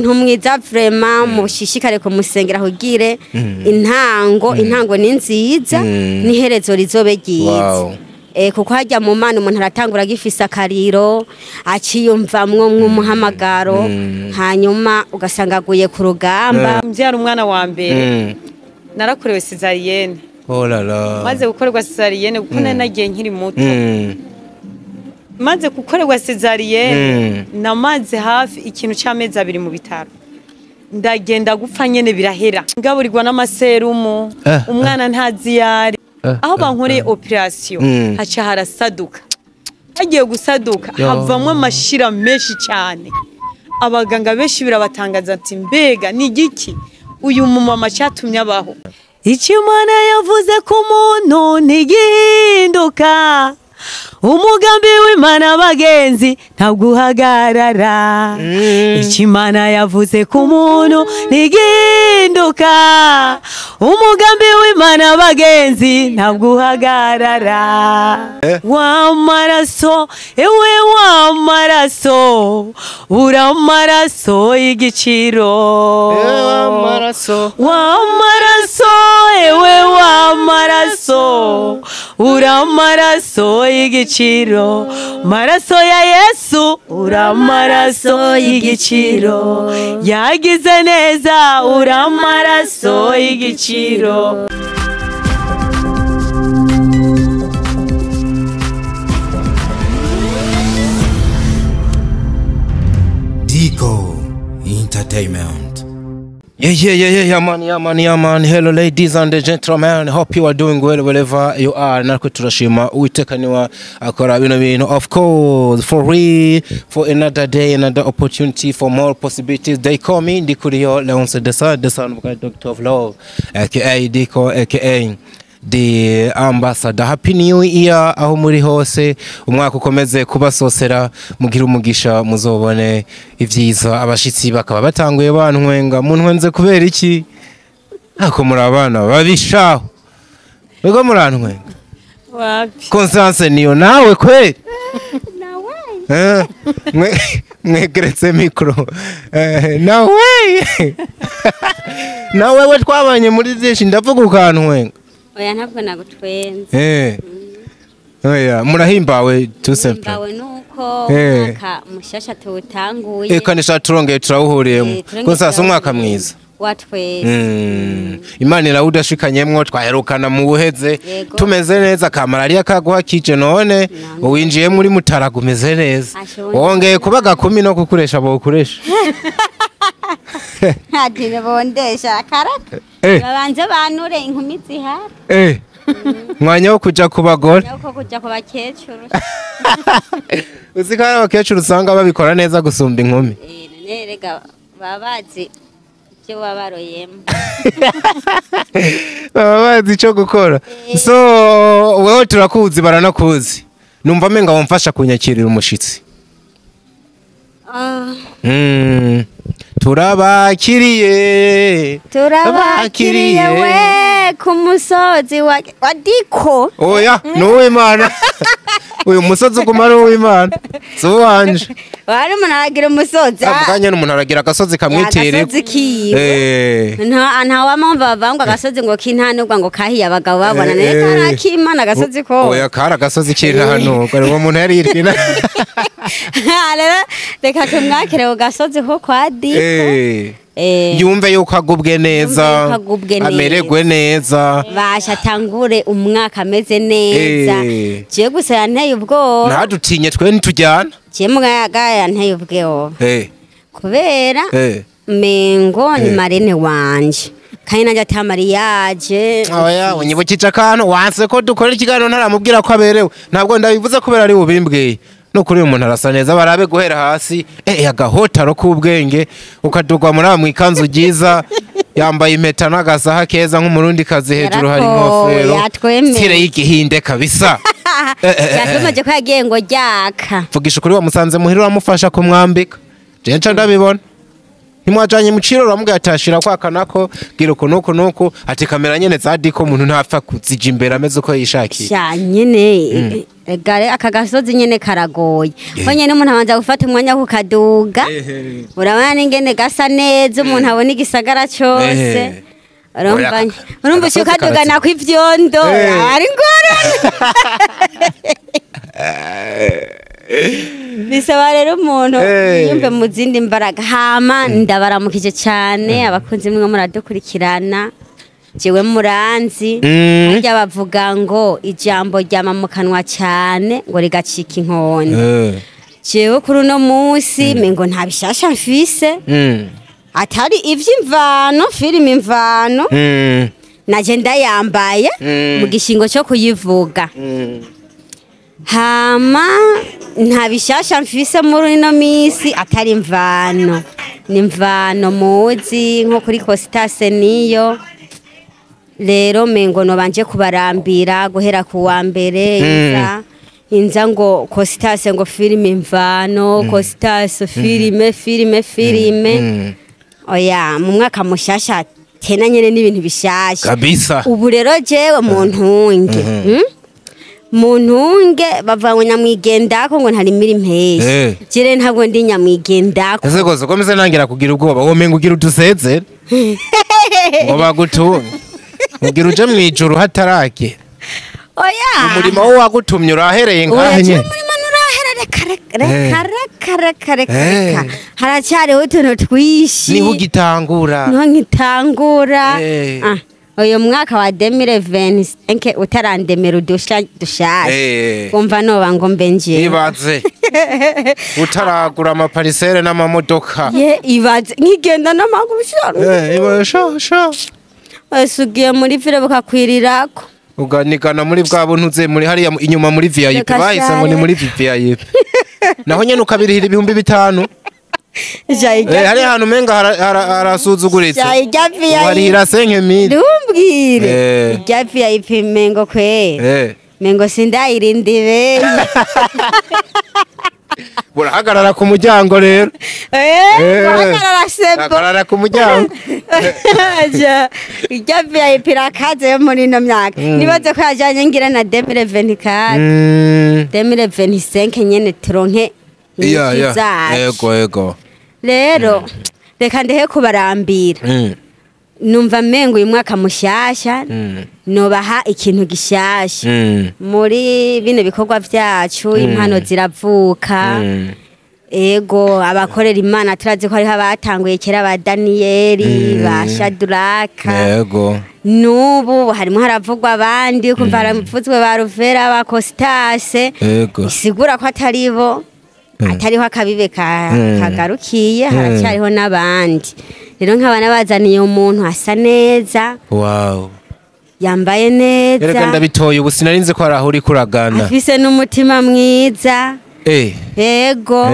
ntumwiza vraiment mushishikare kumusengera kugire intango ni nziza niherezo rizobe ryiza. Kuko hajya mu mana umuntu aratangura gifisa akariro aciyumvamwo nk'umuhamagaro hanyuma ugasanga aguye ku rugamba. Mbyara umwana wa mbere narakorewe cesarienne. Oh la la. Maze gukorerwa cesarienne kuko nagiye nkiri muto. Maze gukorerwa cesarienne namaze hafi ikintu cy'amezi 2 mu bitaro. Ndagenda gupfa nyene birahera. Ngaburirwa n'amaserumu umwana ntazi yari. Aho bankoreye operation haca harasaduka. Hagiye gusaduka havamwe amashira menshi cyane. Abaganga benshi birabatangaza ati mbega ni giki uyu mumama cyatumye abaho. Ikimana yavuze ku muntu ntigihinduka. Umugambi w'Imana bagenzi ntabwo uhagarara. Ikimana yavuze ku muntu ntigihinduka. Umugambi w'Imana bagenzi ntabwo uhagarara. Wamaraso ewe wamaraso uramaraso igiciro. Wamaraso ewe wamaraso uramaraso igiciro. Maraso ya Yesu uramaraso igiciro. Yagize neza uramaraso igiciro. Dico Entertainment. Yeah, man. Hello, ladies and gentlemen. Hope you are doing well wherever you are. Natwe turashima Uwiteka niwe akora bino bintu. Of course, for another day, another opportunity, for more possibilities. They call me Ndikuriyo Leonce the son of God, Doctor of Love, aka Dico, aka the ambassador. Happy New Year aho muri hose, umwaka ukomeze kubasosera mugira umugisha muzobone ivyiza. Abashitsi bakaba batanguye bantwenga muntwenze kubera iki? Ako muri abana babishaho bego murantwenga wapi Constance niyo nawe kweli nawe mwegeretse mikro nawe we twabanye muri byinshi ndavuga ukantwenga. Oya ntabwo nagutwenze. Oya murahimbawe tusempe. Mbawe nuko mwaka mushasha tutanguye. Kanisha turongeye turawuhuriyemo. Konsa umwaka mwiza. Watweze. Imana irawudashikanyemwo twaherukana mu buheze. Tumeze neza kamarariya kaguha kije none uwinjiye muri mutaragumeze neza. Wongeye kubaga 10 no kukuresha bokuresha. Hadine bondesha karaka. Babanze banure inkumi zihari. Mwanya wo kuja kubagore. Uko kuja kubakecuru. Uzikara abakecuru usanga babikora neza gusumba inkumi. None rega babazi cyo wabaroyemo. Babazi cyo gukora. So wewe turakuzi baranakuzi. Numva menga wamfasha kunyakirira umushitsi. Turabakiriye we ku musozi wa Diko. Oya n'uw'Imana. Uyu musozi kumara uw'Imana so wanje wari umuntu aragira umusozi avuganye n'umuntu aragira agasozi kamwitere nta wamumva bavangwa agasozi ngo kintanurwa ngo kahiye abagabo babona neza karakimana agasozi ko oya kara agasozi kintanurwa ngo umuntu yari yirkina reka tumwakire ku gasozi ko kwa Diko yumve yuko agubwe neza amererwe neza basha tangure umwaka ameze neza je gusa yanteye ubwo ntadutinye twe ntujyana je mwaga yanteye ubwo kubera mengo ni marene wanje kandi najya ta mariage oya unyibukije akantu wanse ko dukora ikiganiro ntaramubwira ko aberewe ntabwo ndabivuze kubera ari ubimbwiye no kuri umuntu arasa neza barabe guhera hasi agahotaro k'ubwenge ukadugwa muri amwe ikanzu giza yambaye impeta n'agasaha keza nk'umurundi kazi hejuru hari nkofero tire y'igihinde kabisa yatumaje ko yagiye ngo ryaka vugisha kuri wa musanze muhira uramufasha kumwambika je nca ndabibona ntimwajanye mu ciro uramubwira atashira kwaka nako gira uku nuku nuku ati kamera nyene zadiko umuntu ntapfa kuzija imbere ameze uko yishakiye sha nyene gare aka gasozi nyene karagoye ko nyene umuntu abanza gufata umwanya kukaduga urabona n'ingene gasa neza umuntu abona igisagara cyose urumva ukaduga nako ivyondo ari ngorane bisaba rero umuntu yumve mu zindi mbaraga hama ndabaramukije cyane abakunzi mwe muradukurikirana jewe muranzi harya bavuga ngo ijambo ryama mu kanwa cyane ngo rigacika inkoni jewe kuri uno munsi mengo nta bishasha mfise atari ivy'imvano filime imvano naje ndayambaye mu gishingo cyo kuyivuga hama nta bishasha mfise muri ino misi atari imvano ni mvano muzi nko kuri Costas niyo rero mengo no banje kubarambira guhera ku wa mbere inza ngo Costas ngo filime imvano Costas filime oya mu mwaka mushasha tena nyene n'ibintu bishasha kabisa ubu rero jewe muntunge bavanga nyamwigendako ngo ntarimira impeshyi jere ntabwo ndi nyamwigendako ese gozo komeze nangira kugira ubwoba womenga ugira uduseze ngo bagutunge ugira uje mwijuru hatarake oya umurimo wo wagutumye urahereye nkanye umurimo nuraherere haracyariho utuntu twishi niho ugitangura uyu mwaka wa 2025 utarandemera dushaje umva noba ngo mbe nje ibaze utaragura amaparisere n'amamodoka ibaze nkigenda n'amaguru sha asugiye muri vile bukakwirirako uganigana muri bwa buntuze muri hariya inyuma muri VIP bahise ngo ni muri VIP naho nyene ukabirihira 5,000 hari ahantu menga harasuzuguritse warihira 5,000 ndumbwire ijya VIP mengo mengo sindayirindibe burahagarara ku muryango rero burahagarara sebo hagarara ku muryango ijya VIP rakaze yo muri ino myaka nibaze ko yajanye ngira na 2024 2025 nyene turonke ego rero reka ndehe kubarambira numva mengo uyu mwaka mushasha nobaha ikintu gishasha muri bino bikorwa vyacu impano ziravuka ego abakorera imana turazi ko hariho abatanguye kera ba Daniyeli ba Shadraka ego nubu harimo haravugwa abandi kumva haravuzwe ba Ruvera ba Costas isigura ko ataribo atariho akabibe kagarukiye haracyariho n'abandi rero nk'abana bazaniye umuntu asa neza yambaye neza reka ndabitoye ubu sinarinze ko arahuri kuragana afise n'umutima mwiza yego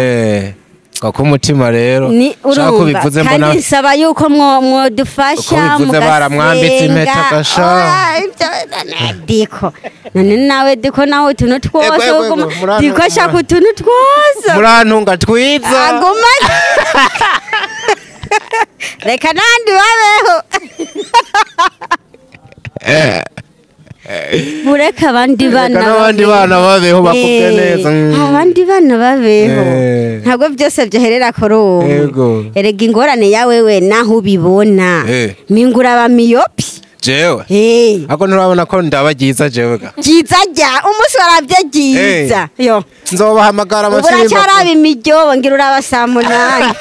Kako umutima rero ni urumva kandi saba yuko mwodufasha baramwambitse impeta gasha diko none nawe diko nawe utuntu twose diko shaka utuntu twose murantunga twiza aguma reka nandi babeho Mureka abandi bana babeho bakubwe neza abandi bana babeho ntabwo byose byoherera koro erega ingorane yawe we naho ubibona mingura abamiyopi jewe ako nturabona ko ndabagiza jewe ga giza jya umunsi warabye giza yo nzobahamagara amashimwe uracyaraba imiryobo ngira urabasamunani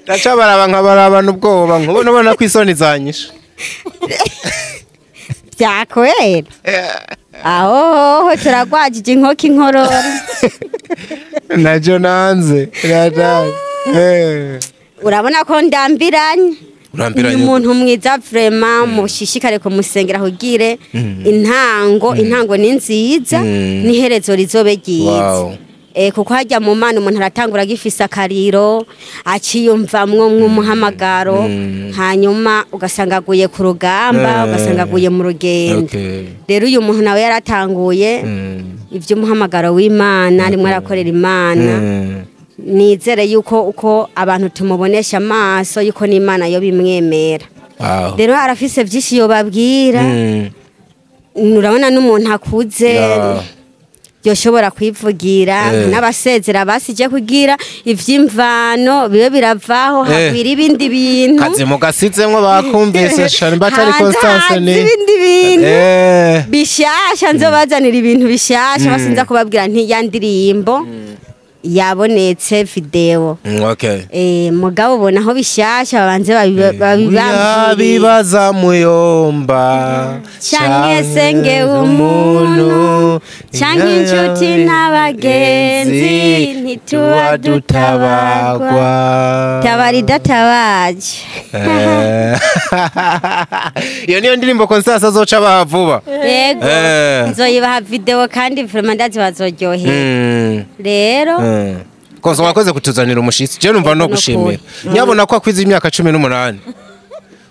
ndacabaraba nkabarabana ubwoba nkubona ko isoni zanyisha byakwera aho turagwajije inkoko inkorora najo nanze urabona ko ndambiranye umuntu mwiza vraiment mushishikare kumusengera kugire intango ni nziza niherezo rizobe ryiza kuko hajya mu mana umuntu aratangura gifisa akariro aciyumvamwo mw'umuhamagaro hanyuma ugasanga aguye ku rugamba ugasanga aguye mu rugendo rero uyu muntu nawe yaratanguye iby'umuhamagaro w'Imana arimo arakorera Imana nizere yuko uko abantu tumubonesha amaso yuko n'Imana yo bimwemera. Wow. Rero arafise vyinshi yobabwira. Urabona n'umuntu akuze yoshobora kwivugira n'abasezera basije kugira ivyimvano bibe biravaho hagwira ibindi bintu kazi mugasizemwo bakumvise shani batari Constance ni ibindi bintu bishasha nzobazanira ibintu bishasha basinza kubabwira nti yandirimbo yabonetse video. Okay. Mugabo bona aho bishasha babanze bibaza muyomba canke senge umuntu canke inshuti n'abagenzi ntituba dutabagwa tabari databaje. Iyo niyo ndirimbo Constance azoca bavuba. Yego nzoyibaha video kandi vraiment ndazi bazoryohera. Rero Konzo wakoze kutuzanira umushitsi je numva no gushimira nyabona ko akwiza imyaka 18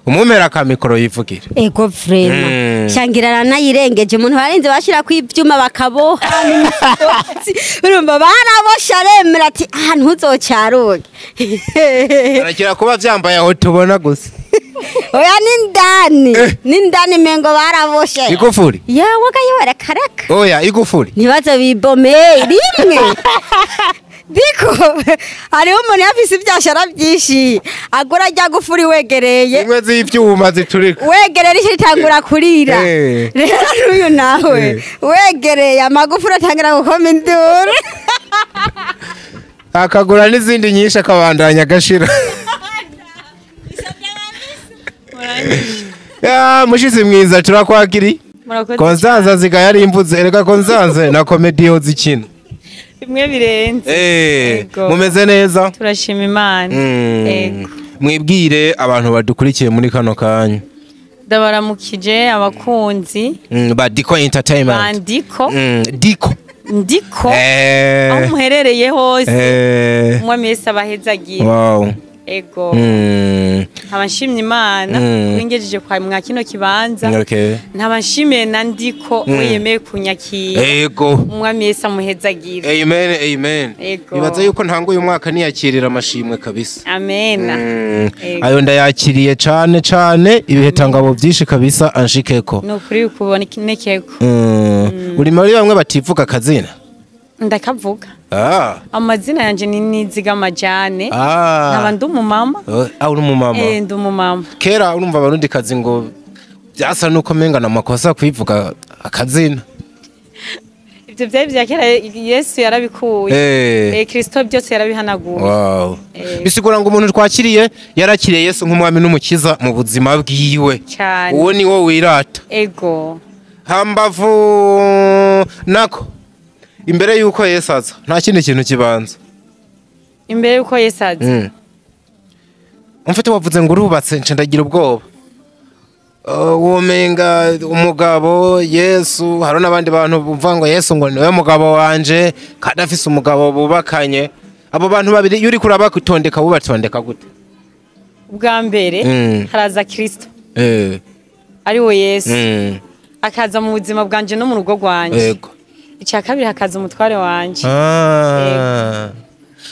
umumera ka mikoro yivugira ego vraiment shangirana nayirengeje umuntu barenze bashira ku ivyuma bakaboha urumva barabosha remera ati ahantu uzocaruke arakira kuba vyambaye aho tubona gusa oya nindani mengo baraboshe igufuri yawe kayobora karaka oya igufuri nibazo bibome rimwe Diko hariho umuntu yafise ivyashara byinshi agora ajya gufuri wegereye imwe z'ivyuma ziturika wegereye ritangura kurira rero n'uyu nawe wegereye amagufuri atangura gukoma induru akagura n'izindi nyinshi akabandanya gashira ya mushizi mwiza turakwakiri Constance ziga yari imvuze erega Constance na comedy zikina bimwe birenze mumeze neza turashima Imana yego mwibwire abantu badukurikiye muri kano kanya ndabaramukije abakunzi ba Diko Entertainment bandiko Diko aho muherereye hose umwe mese abahezagiye wow ego abashimye Imana wingejeje kwa mwa kino kibanza ntabashimiye na Ndiko wiyemeye kunyakira ego umwami Yesu amuhezagira amen bibaza yuko ntango uyu mwaka niyakirira amashimwe kabisa amen ayo ndayakiriye cane ibihe tangabo byinshi kabisa anshikeko no kuri kubona ikinekeko uri muri bamwe bativuga kazina ndakavuga amazina yanje ni Nizigama Jane nkaba ndi umumama uri umumama ndi umumama kera urumva abarundi kazi ngo byasa nuko menga namakosa kwivuga akazina ibyo byari bya kera Yesu yarabikuye Kristo byose yarabihanaguye bisigura ngo umuntu twakiriye yarakiriye Yesu nk'umwami n'umukiza mu buzima bwiwe uwo ni wo wirata ego hambavu nako imbere yuko Yesu aza nta kindi kintu kibanza imbere yuko Yesu aza umfite wavuze ngo urubatse nce ndagira ubwoba womenga umugabo Yesu hari n'abandi bantu bumva ngo Yesu ngo niwe mugabo wanje kandi afise umugabo bubakanye abo bantu babiri yuri kuraba kutondeka bubatondeka gute ubwa mbere haraza Kristo ari we Yesu akaza mu buzima bwanje no mu rugo rwanje yego icya kabiri hakaza umutware wanje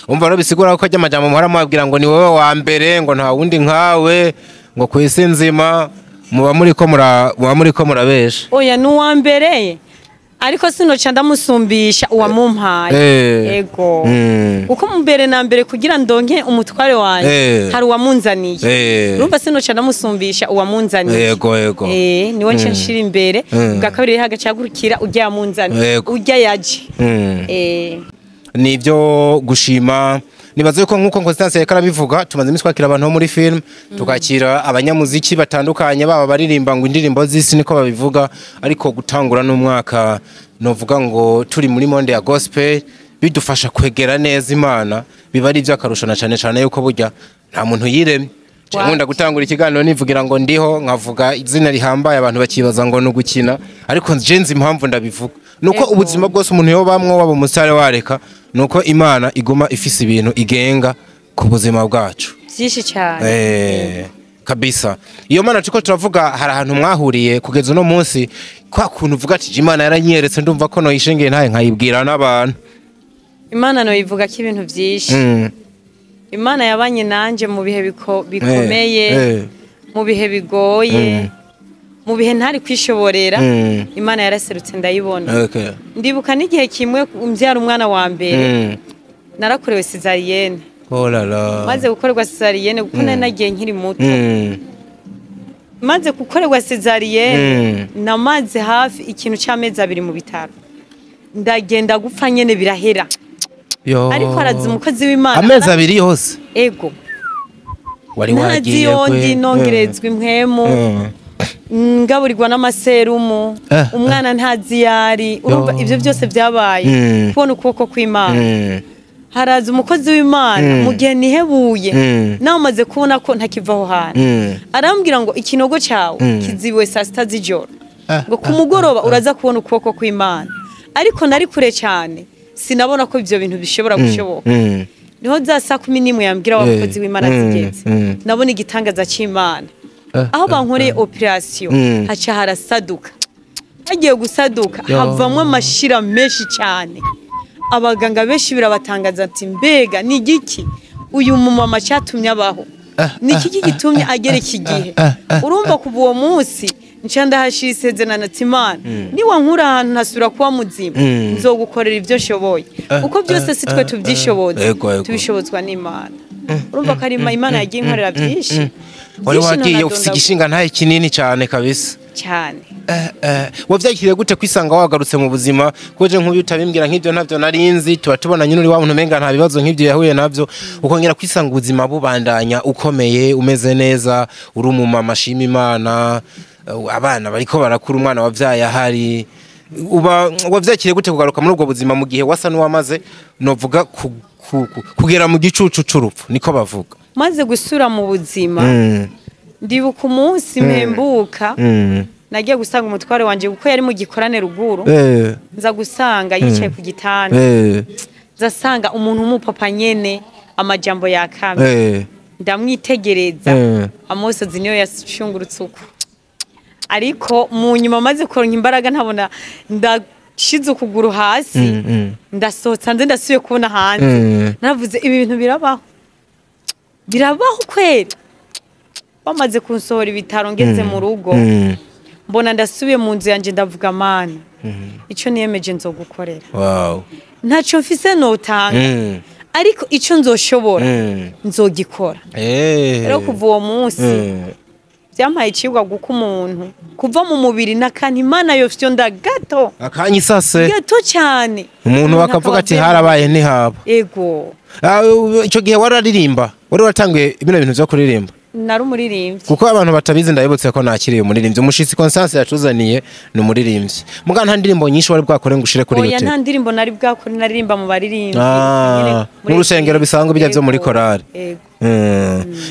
umva rero bisigura ko ajya amajambo muhora mubabwira ngo ni wowe wa mbere ngo nta wundi nkawe ngo ku isi nzima muba muriko murabesha oya ni uwa mbere ariko sinoca ndamusumbisha uwamumpaye yego uko mbere na mbere kugira ndonke umutware wanje hari uwamunzaniye urumva sinoca ndamusumbisha uwamunzaniye yego niwe nce nshira imbere bwa kabiri hagacagurukira ujya yamunzaniye ujya yaje nivyo gushima nibaze yuko nkuko Constance yeka arabivuga tumaze imiswakira abantu muri film tukakira abanyamuziki batandukanye baba baririmba ngo indirimbo z'isi niko babivuga ariko gutangura n'umwaka novuga ngo turi muri monde ya gospel bidufasha kwegera neza Imana biba ari by'akarusho na cyane yuko burya nta muntu yiremye nkunda gutangura ikiganiro nivugira ngo ndiho nkavuga izina rihambaye abantu bakibaza ngo nugukina ariko njenze impamvu ndabivuga nuko ubuzima bwose umuntu yobamwo waba umusare wareka nuko Imana iguma ifise ibintu igenga ku buzima bwacu byinshi cyane kabisa iyo Mana tuko turavuga hari ahantu mwahuriye kugeza no munsi kwa kuntu uvuga ati Imana yaranyeretse ndumva ko no yishengeye ntaye nkayibwira n'abantu Imana no ivuga ko ibintu byinshi. Imana yabanye nanje mu bihe bikomeye, mu bihe bigoye, mu bihe ntari kwishoborera. Imana yaraserutse ndayibona. Ndibuka n'igihe kimwe umbyara umwana wa mbere narakorewe cesarienne. Oh la la. Maze gukorerwa cesarienne kuko nari nagiye nkiri muto. Maze gukorerwa cesarienne namaze hafi ikintu cy'amezi 2 mu bitaro. Ndagenda gupfa nyene birahera. Ariko arazi umukozi w'Imana. Amezi 2 yose. Ego. Wari wagiye kwe. Nongerezwa impwemu. Ngaburirwa n'amaserumu. Umwana ntazi yari. Urumva ivyo byose byabaye. Kubona ukuboko kw'Imana. Haraza umukozi w'Imana mu gihe nihebuye. Nawe maze kubona ko ntakivaho hana. Arambwira ngo ikinogo cyawe kiziwe saa 6 z'ijoro. Ngo kumugoroba uraza kubona ukuboko kw'Imana. Ariko nari kure cyane. Sinabona ko ivyo bintu bishobora gushoboka. Niho za saa 11 yambwira wa mukozi w'Imana zigeze. Nabona igitangaza cy'Imana. Aho bankoreye operation haca harasaduka. Hagiye gusaduka havamwe amashira menshi cyane. Abaganga benshi birabatangaza ati mbega ni giki uyu mumama cyatumye abaho. Ni kiki gitumye agera iki gihe. Urumva kuva uwo munsi ncanda hashiseze na Natimana ni wankura ahantu nasura kuba muzima nzogukorera ivyo shoboye uko byose sitwe tubyishoboza tubishobozwa n'Imana. Urumva ko ari Imana yagiye inkorera byinshi. Wari wagiye ufite igishinga ntaye kinini cyane kabisa cyane. Wavyakiriye gute kwisanga wagarutse mu buzima koje nk'uyu utabimbwira nk'ibyo ntavyo narinzi tuba tubona nyine uri wa muntu menga nta bibazo nk'ibyo yahuye navyo ukongera kwisanga ubuzima bubandanya ukomeye umeze neza uri umumama ashima Imana abana bariko barakura umwana wavyaye ahari wavyakiriye gute kugaruka muri ubwo buzima mu gihe wasa n'uwamaze novuga kugera mu gicucu c'urupfu niko bavuga maze gusura mu buzima. Ndibuka umunsi mpembuka nagiye gusanga umutware wanje kuko yari mu gikorane ruguru nza gusanga yicaye ku gitanda zasanga umuntu umupapa nyene amajambo yakame ndamwitegereza amosozi niyo yashungurutse uko ariko mu nyuma maze kuronka imbaraga ntabona ndashize ukuguru hasi ndasohotsa nze ndasubiye kubona hanze naravuze ibi bintu birabaho kwera. Bamaze kunsohora ibitaro ngeze mu rugo mbona ndasubiye mu nzu yanje ndavuga Mana ico niyemeje nzogukorera. Ntaco mfise notanga ariko ico nzoshobora nzogikora. Rero kuva uwo munsi byamaye icigwa guko umuntu kuva mu mubiri nakana Imana yofyo ndagato akanyisase gato cyane umuntu bakavuga ati harabaye ntihaba. Ego ico gihe wararirimba wari watanguye ibino bintu byo kuririmba? Nari umuririmbyi kuko abantu batabizi ndabibutse ko nakiriye umuririmbyi umushitsi Constance yatuzaniye ni umuririmbyi muga nta ndirimbo nyinshi wari bwakore ngushire kuri YouTube. Oya nta ndirimbo nari bwakore naririmba mu baririmbyi mu rusengero bisanzwe bijya byo muri korali.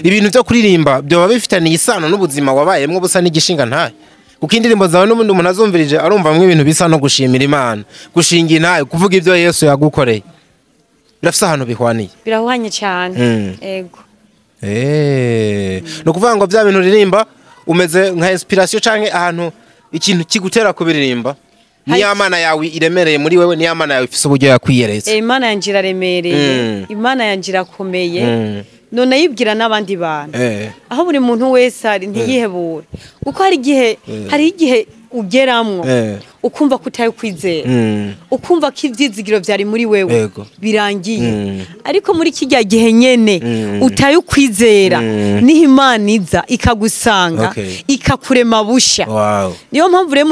Ibintu byo kuririmba byo bifitaniye isano n'ubuzima wabayemwe busa n'igishinga ntaye kuko indirimbo zawe n'umuntu umuntu azumvirije arumva mwe ibintu bisa no gushimira Imana gushinga intaye kuvuga ibyo Yesu yagukoreye birafisa ahantu bihwaniye birahwanye cyane. Ego no kuvuga ngo bya bintu uririmba umeze nka inspiration canke ahantu ikintu kigutera kubiririmba ni Imana yawe iremereye muri wewe ni Imana yawe ifise uburyo yakwiyeretse. Imana yanjira remereye Imana yanjira komeye none yibwira n'abandi bantu aho buri muntu wese ari ntiyihebure uko hari igihe ugeramwo ukumva kutaye kwizera ukumva ko ivyizigiro byari muri wewe birangiye ariko muri kijya gihe nyene utaye kwizera niho Imana iza ikagusanga ikakurema busha. Niyo mpamvu rero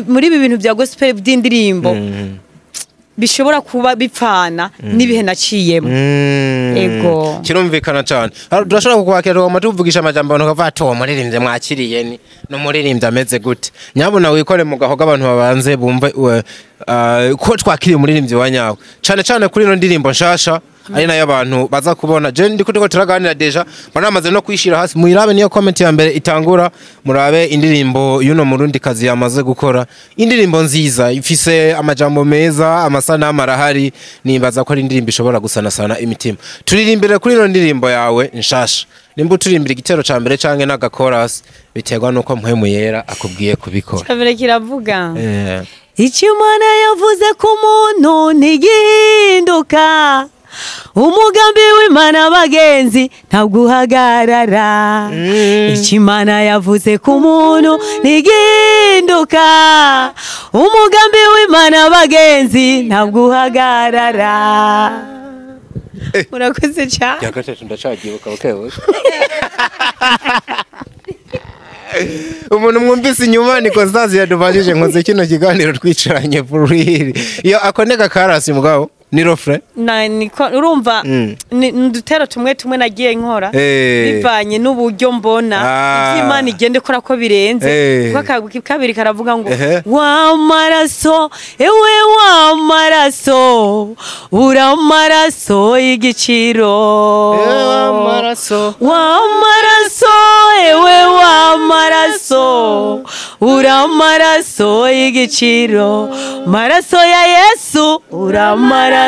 muri ibi bintu bya gospel by'indirimbo bishobora kuba bipfana nibihe naciyemo. Ego kirumvikana cyane turashobora kukwakira mu tuvugisha amajambo abantu kava to muririmbye mwakiriye ni no muririmbye ameze gute nyabona wikore mu gahoga abantu babanze bumve ko twakiriye umuririmbyi wa nyawe cyane kuri no ndirimbo nshasha ari nayo abantu baza kubona je ndiko turaganira deja banamaze no kwishira hasi muyirabe niyo comment ya mbere itangura murabe indirimbo yuno murundi kazi yamaze gukora indirimbo nziza ifise amajambo meza amasana amarahari nimbaza ko ari indirimbo ishobora gusana sana imitima turirimbire kuri no ndirimbo yawe nshasha nimba turimbira igitero ca mbere canke naga chorus biterwa nuko mpwemu yera akubwiye kubikora cyabere kiravuga icyo Imana yavuze ku muntu ntigihinduka umugambi w'Imana bagenzi ntabwo uhagarara icyo Imana yavuze ku muntu ntigihinduka umugambi w'Imana bagenzi ntabwo uhagarara murakoze cyane yagatatu ndacagibuka bakewe umuntu mwumvise inyuma ni Constance yaduvajije nkoze kino kiganiro twicaranye for real iyo akoneka karasi mugabo ni rofre niko urumva ndutera tumwe nagiye nkora bivanye n'uburyo mbona iby'Imana igende kora ko birenze kuko kabiri karavuga ngo wa maraso ewe wa maraso uramaraso y'igiciro wa maraso ewe wa maraso uramaraso y'igiciro maraso ya Yesu uramaraso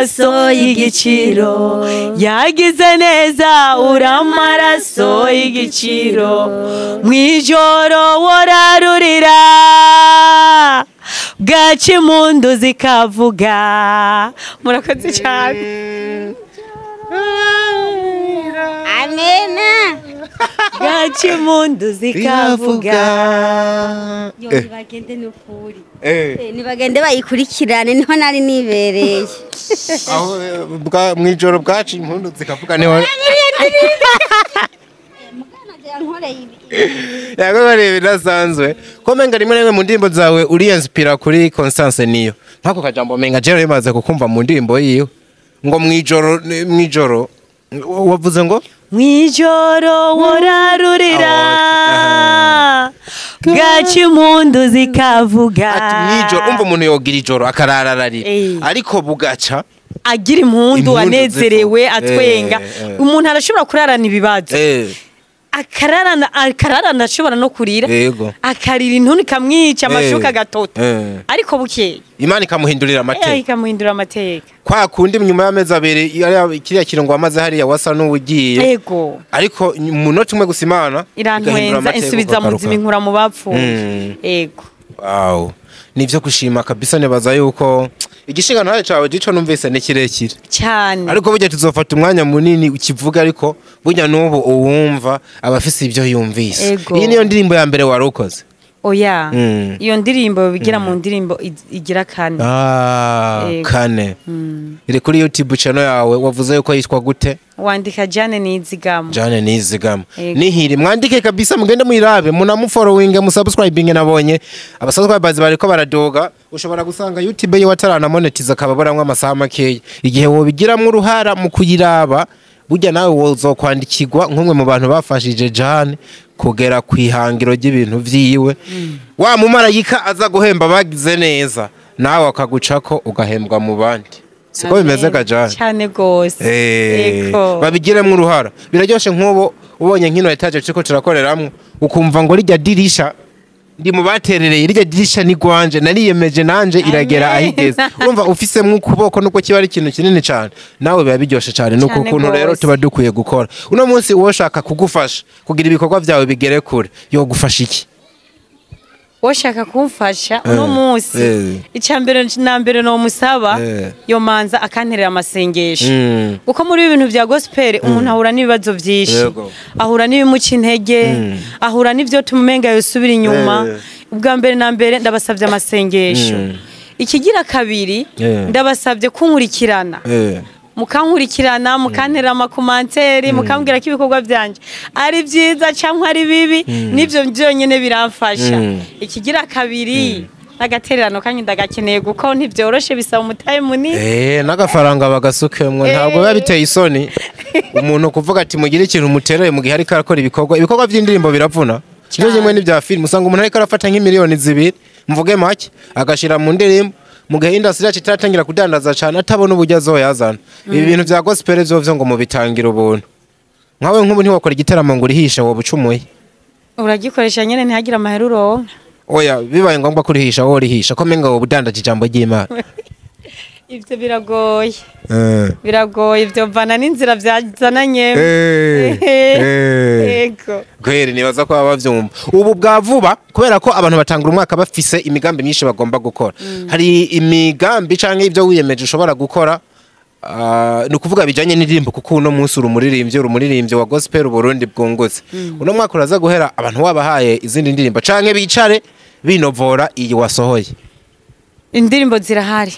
y'igiciro yagize neza uramaraso y'igiciro mwijoro wararurira bwaca impundu zikavuga murakoze cyane amena bwaca impundu zikavuga nibagende n'ukuri nibagende bayikurikirane niho nari nibereye aho mwijoro bwaca impundu zikavuga niho yagogareye bidasanzwe ko menga rimwe rimwe mu ndirimbo zawe uriyanspira kuri Constance niyo nkako kajambo menga jero yamaze kukumva mu ndirimbo yiwe ngo mwijoro wavuze ngo mwijoro wararurira bwaca impundu zikavuga ati mwijoro umva umuntu yogira ijoro akararararira ariko bugaca agira impundu anezerewe atwenga umuntu arashobora kurarana ibibazo akararana ashobora no kurira akarira intuntu ikamwica amashuka agatota ariko bukeye Imana ikamuhindurira amateka kwa kundi nyuma y'amezi abiri kiriya kirongo wamaze hariya wasa n'ubugiye yego ariko munota umwe gusa Imana irantwenza insubiza mu buzima inkura mu bapfu yego wow nivyo gushima kabisa nebaza yuko igishingano haye cawe gico numvise ne kirekire cyane ariko burya tuzofata umwanya munini ukivuga ariko burya nubu uwumva abafise ibyo yumvise iyi niyo ndirimbo ya mbere warukoze oya iyo ndirimbo bigira mu ndirimbo igira kane kane iri kuri YouTube channel yawe wavuze yuko yitwa gute wandika Jane Nizigama nihiri mwandike kabisa mugende mwirabe munamufollowing musubscribing nabonye abasubscribers bariko baradoga ushobora gusanga YouTube ye watarana monetize akababoramwe amasaha makeya igihe wobigiramwe uruhara mu kuyiraba burya nawe wozokwandikirwa nk'umwe mu bantu bafashije Jane kugera kwihangiro ry'ibintu vyiwe wa mumarayika aza guhemba bagize neza nawe akagucako ugahembwa mu bandi siko bimeze Jane cyane gose eko babigiremwe uruhara biraryoshe nk'ubo ubonye nkino etaje cyo turakoreramwe ukumva ngo rijya dirisha ndi mu baterereye rijya dirisha ni gwanje nariyemeje nanje iragera ahigeze urumva ufisemwe ukuboko nuko kiba ari ikintu kinini cyane nawe biba biryoshe cyane nuko ukuntu rero tuba dukwiye gukora uno munsi woshaka kugufasha kugira ibikorwa byawe bigere kure yo gufasha iki woshaka kumfasha uno munsi icyambere nambere no musaba yo manza akanterera amasengesho uko muri ibintu bya gospel umuntu ahura n'ibibazo byinshi ahura n'ibimuca intege ahura n'ivyo tumumenga yosubira inyuma ubwa mbere nambere ndabasavye amasengesho ikigira kabiri ndabasavye kunkurikirana mukankurikirana mukantera amakomanteri mukambwira ko ibikorwa byanje ari byiza cyangwa ari bibi nivyo byonyene biramfasha ikigira kabiri nagatererano kanyu ndagakeneye guko ntivyoroshe bisaba umutaye munini nagafaranga bagasukemwe ntabwo biba biteye isoni umuntu kuvuga ati mugire ikintu mutereye mu gihe ariko arakora ibikorwa by'indirimbo biravuna cyo kimwe n'ibya film usanga umuntu ariko arafata nk'imiliyoni 2 mvuge make agashira mu ndirimbo mugahe industry yacu itatangira kudandaza cyane atabona ubujya zoyazana ibi bintu bya gospel byo ngo mubitangira ubuntu nkawe nk'ubu ntiwakora igiteramo ngo urihisha wo bucumuye uragikoresha nyene ntihagira amaheruro oya bibaye ngombwa kurihisha wo urihisha ko menga wo budandaje ijambo ry'Imana Ivyo biragoye. Biragoye ivyo vana n'inzira vyazananye. Ego. Kweri nibaza ko bavyumva. Ubu bwa vuba kubera ko abantu batangura umwaka bafise imigambi myinshi bagomba gukora. Hari imigambi canke ivyo wiyemeje ushobora gukora no kuvuga bijanye n'indirimbo kuko uno munsi urumuririmbye wa gospel Burundi bwungutse. Uno mwaka uraza guhera abantu wabahaye izindi ndirimbo canke bicare binovora iyi wasohoye. Indirimbo zirahari.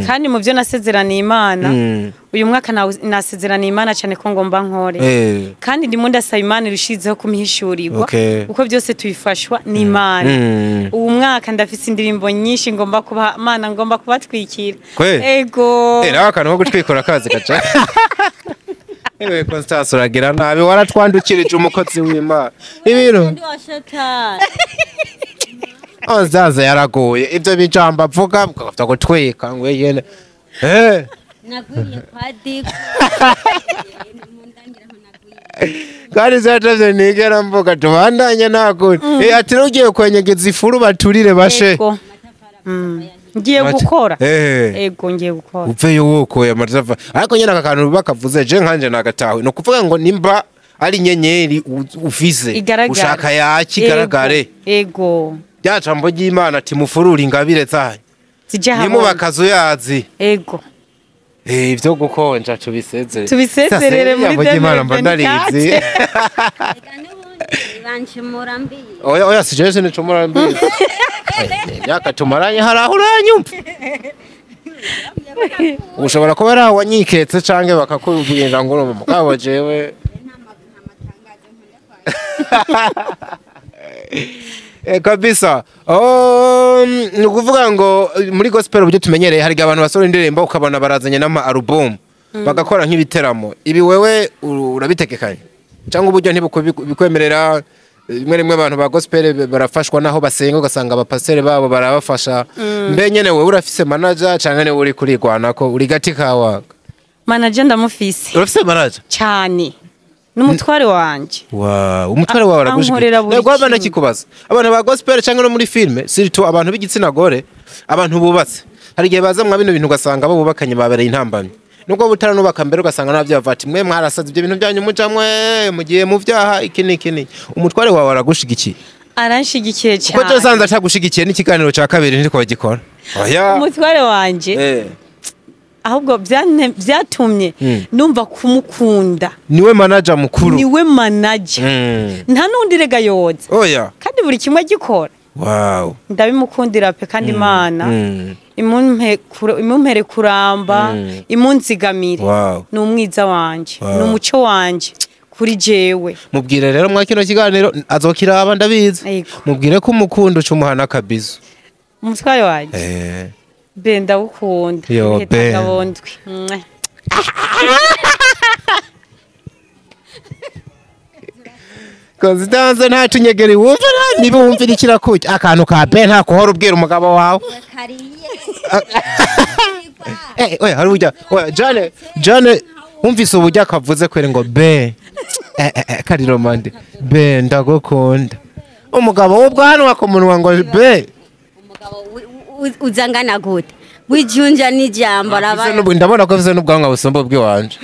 Kandi mu byo nasezeraniye Imana uyu mwaka nasezeraniye Imana cyane ko ngomba nkore kandi ndimo ndasaba Imana irushizeho kumihishurirwa uko byose tubifashwa n'Imana. Uyu mwaka ndafise indirimbo nyinshi ngomba kuba Imana ngomba kubatwikira. Ego era akantu ko gutwikora kazi gaca ewe Constance uragira nabi waratwandukirije umukozi w'Imana ibintu Ozaza yaragoye ivyo bijamba avuga bafata gutwika ngo yene naguye kwa Diko kandi zatavye nigera mvuga tubandanye nakuri ati ugiye kwenyegeza ifuru baturire bashe ngiye gukora ego ngiye gukora uveyo wokoye amatafa ariko nyene akakantu bakavuze je nkanje nagatawe no kuvuga ngo nimba ari nyenyeri ufise ushaka yakigaragare ego Jambo ry'Imana ati mufurura ingabire zanyu nimu bakazo yazi ego ivyo gukonja tubisezerere muri Imana mbandarizi oya sijeje ni cumurambi yakatumaranye harahuranyumva ushobora kuba ari wanyiketse canke bakakubwira ngo mugabo jewe kabisa nukuvuga ngo muri gospel buryo tumenyereye hari abantu basora indirimbo ukabona barazanye n'ama album bagakora nk'ibiteramo ibi wewe urabitekekanye cyangwa uburyo ntibikwemerera rimwe abantu ba gospel barafashwa naho basenga ugasanga abapasiteri babo barabafasha mbe nyene wewe urafise manager cyangwa ne uri kurigwana ko uri gati kawaga manager ndamufise urafise manager cyane n'umutware wanje umutware wawe aragushikira nego abana kikubaza abana ba gospel cyangwa no muri filme sirito abantu b'igitsina gore abantu bubatse hari gihe baza mwa bino bintu ugasanga bo bubakanye babereye intambamye nubwo butaranubaka mbere ugasanga navyo bavati mwe mwarasaze ibyo bintu byanyu mujamwe mugiye mu vyaha ikini umutware wawe aragushigikiye aranshigikiye cyane kuko cyo atagushigikiye n'ikiganiro cya kabiri ndiko gikora oya umutware wanje ahubwo byatumye numva kumukunda niwe manager mukuru niwe manager nta nundi rega yoza oya kandi buri kimwe gikora ndabimukundira pe kandi Imana imumpere kuramba imunzigamire ni umwiza wanje ni umuco wanje kuri jewe mubwire rero mwa kino kiganiro azokiraba ndabizi mubwire ko umukunda ucumuhana kabizo umutware wanje benda ukunda gabondwe Constance nta tunyegeri wumva niba wumvira ikirakuki akantu ka be nta kohora ubwira umugabo wawe oya hari ujya oya Jane wumvise ubujya kavuze kwere ngo be kari romande be ndagukunda umugabo w'ubwo hano wakomunwa ngo be umugabo uzangana gute wijunja n'ijambo arabaye ndabona ko afise n'ubwanwa busombo bw'iwanje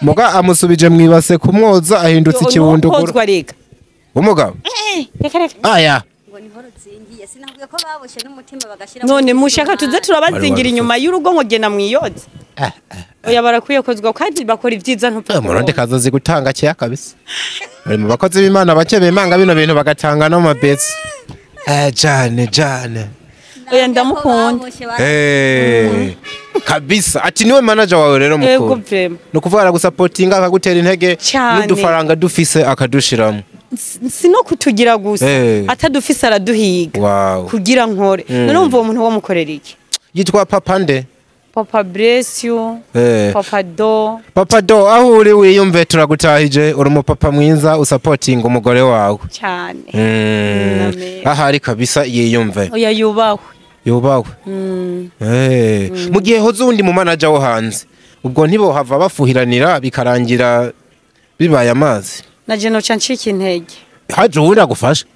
muga amusubije mwibase kumwoza ahindutse ikibunduguro umugabo aya ngo ni horo zingiye sinavuye ko baboshe n'umutima bagashira none mushaka tuze turabazingira inyuma y'urugo ngo gena mwiyoze oya barakwiye kozwa kandi bakora ivyiza ntupfa muronde kazozi gutanga cya kabisa bari mu bakozi b'Imana bake bemanga bino bintu bagatanga no mabezi Jane oya ndamukunda kabisa ati niwe manager wawe rero mukuru no kuvuga aragusupportinga akagutera intege n'udufaranga dufise akadushiramo sino kutugira gusa atadufise araduhiga kugira nkore none umva umuntu wo mukorera iki yitwa Papa nde Papa bless you Papa do aho uri wiyumve turagutahije uri mu papa mwiza usupporting umugore wawe cyane aha ari kabisa yiyumve oya yubawe mu gihe hoze undi mu manager wo hanze ubwo ntibo hava bafuhiranira bikarangira bibaye amazi naje no cancika intege haje uri agufasha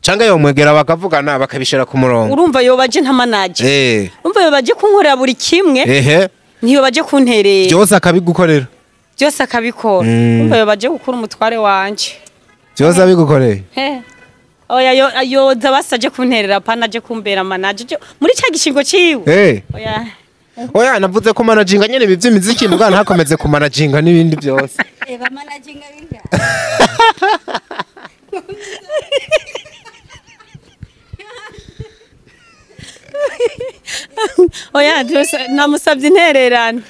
cyangwa yomwegera bakavugana bakabishira ku murongo urumva yo baje nta manager urumva yo baje kunkorera buri kimwe niyo baje kunterera byose akabigukorera byose akabikora urumva yo baje gukura umutware wanje byose abigukoreye oya yoza basaje kunterera pana je kumbera manager muri cya gishingo ciwe oya navuze ko managinga nyene bivye imiziki mugana hakomeze ku managinga n'ibindi byose ba managinga binga oya namusabye intererano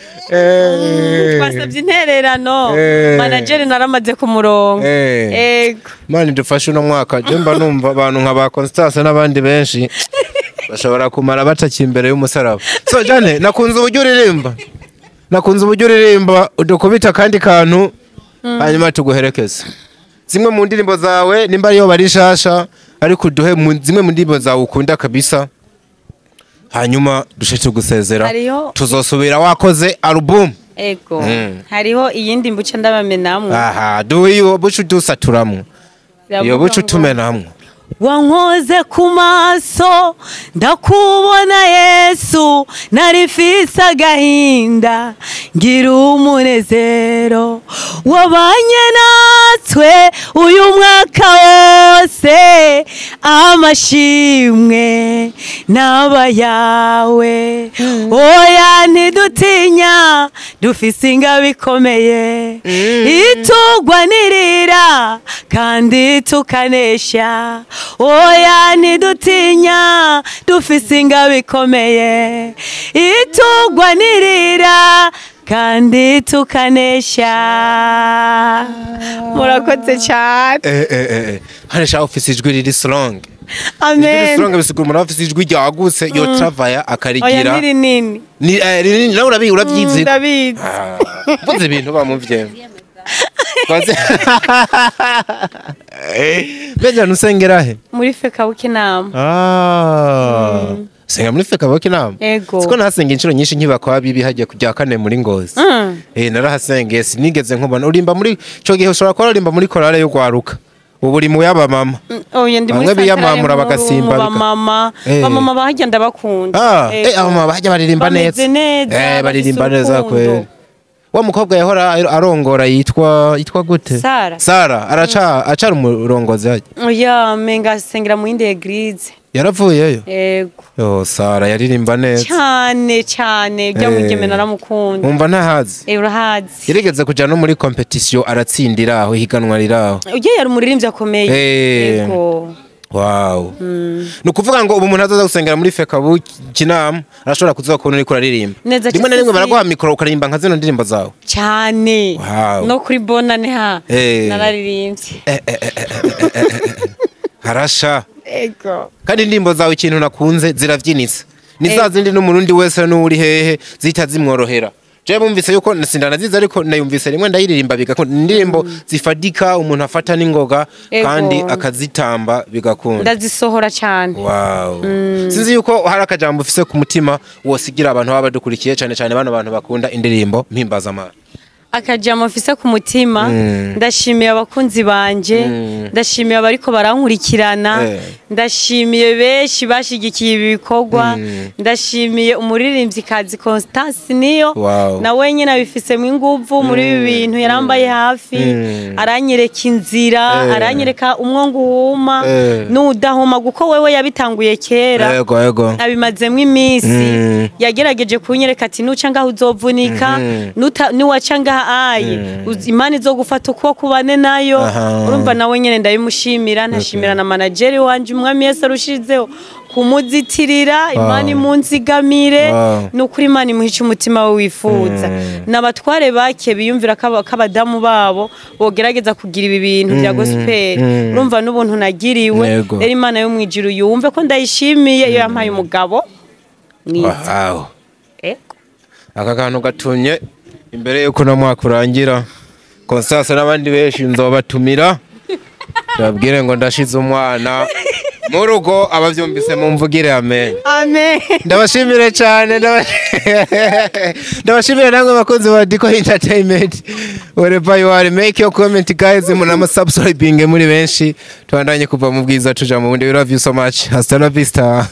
twasabye intererano manager naramaze ku murongo yego mani dufashe uno mwaka je mba numva abantu nka ba Constance n'abandi benshi bashobora kumara bataki imbere y'umusaraba so Jane nakunze uburyo uririmba udukubita kandi kantu hanyuma tuguherekeza zimwe mu ndirimbo zawe nimba ariyo bari shasha ariko duhe zimwe mu ndirimbo zawe ukunda kabisa hanyuma dushe tugusezera tuzosubira wakoze album ego hariho iyindi mbuce ndabamenamwe duyo bucu dusaturamwe iyo bucu tumenamwe wankoze ku maso ndakubona Yesu narifise agahinda ngira umunezero wabanye natwe uyu mwaka wose amashimwe naba yawe oya ntidutinya dufise ingabo ikomeye itugwanirira kandi tukanesha oya ntidutinya dufise ingabo ikomeye itugwanirira kandi tukanesha murakoze cyane hanesha office ijwi riri strong amen strong bisigura umuntu office ijwi ryagutse yo travaya akarigira oya nini nawe urabyize ndabizi vuze ibintu bamuvye Beja nusengera he? Muri feka w'Kinama. Senga muri feka w'Kinama. Siko nasenga inshuro nyinshi nkibakwa bibi hagiye kujya kane muri Ngozi. Narahasengeye sinigeze nkubona urimba muri cyo gihe ushobora kwa urimba muri korale yo gwaruka. Uburi mu yaba mama. Oya ndi muri biyamamura bagasimba mama bahajya ndabakunda. Mama bahajya baririmba neza. Baririmba neza kweli. Wa mukobwa yahora arongora yitwa gute? Sara acara umurongozi haje. Oya menga sengera mu inde eglise. Yaravuyeyo? Yego. Yo Sara yaririmba neza. Cyane byamugeme naramukunda. Umva ntahazi. Urahazi. Yarigeze kuja no muri competition aratsindira aho higanwa riraho. Uje yari umuririmbyi akomeye. Yego. Wow. Nukuvuga ngo ubu umuntu azaza gusengera muri feka w'Kinama arashobora kuzakubona uri kuraririmba. Rimwe na rimwe baraguha mikoro ukaririmba nka zino ndirimbo zawe. Cyane. No kuri bonane nararirimbye. Harasha. Ego. Kandi indirimbo zawe ikintu nakunze ziravyinitse. Nizazindi n'umurundi wese n'uri hehe zita zimworohera. Je bumvise yuko nasindana ziza ariko nayumvise rimwe ndayiririmba bigakunda indirimbo zifadika umuntu afata n'ingoga kandi akazitamba bigakunda ndazisohora cyane. Wow. Sinzi yuko hari akajambo ufise ku mutima wosigira abantu baba badukurikiye cyane bano bantu bakunda indirimbo mpimbaza amara. Akajambo mfise ku mutima ndashimiye abakunzi banje ndashimiye abariko barankurikirana ndashimiye beshi bashigikiye ibikorwa ndashimiye umuririmbyi kazi Constance niyo na wenyine abifise mu inguvu muri ibi bintu yarambaye hafi aranyereka inzira aranyereka umwongo uhuma n'udahoma guko wewe yabitanguye kera abimazemo iminsi yagerageje kunyereka ati nuca ngaho uzovunika nuwaca ngaho imani zo gufata uko kubane nayo urumva nawe nyene ndabimushimira ntashimira na manager wanje umwami Yesu arushizeho kumuzitirira imani munzigamire nukuri imani muhica umutima we wifuza nabatware bake biyumvira kabadamu babo bogerageza kugira ibi bintu bya gospel urumva n'ubuntu nagiriwe rero imana yo mwijuru yumve ko ndayishimiye iyo yampaye umugabo mwiza aka kantu gatumye imbere yuko no mwaka urangira Constance n'abandi benshi nzobatumira babwire ngo ndashize umwana mu rugo abavyumvise mumvugire amen. Amen. Ndabashimire cyane ndabashimire namwe bakunzi ba Diko Entertainment. Wherever you are, make your comment guys, munama subscribing muri benshi. Twandanye kuva mu bwiza tuja mu bundi. We love you so much. Hasta la vista.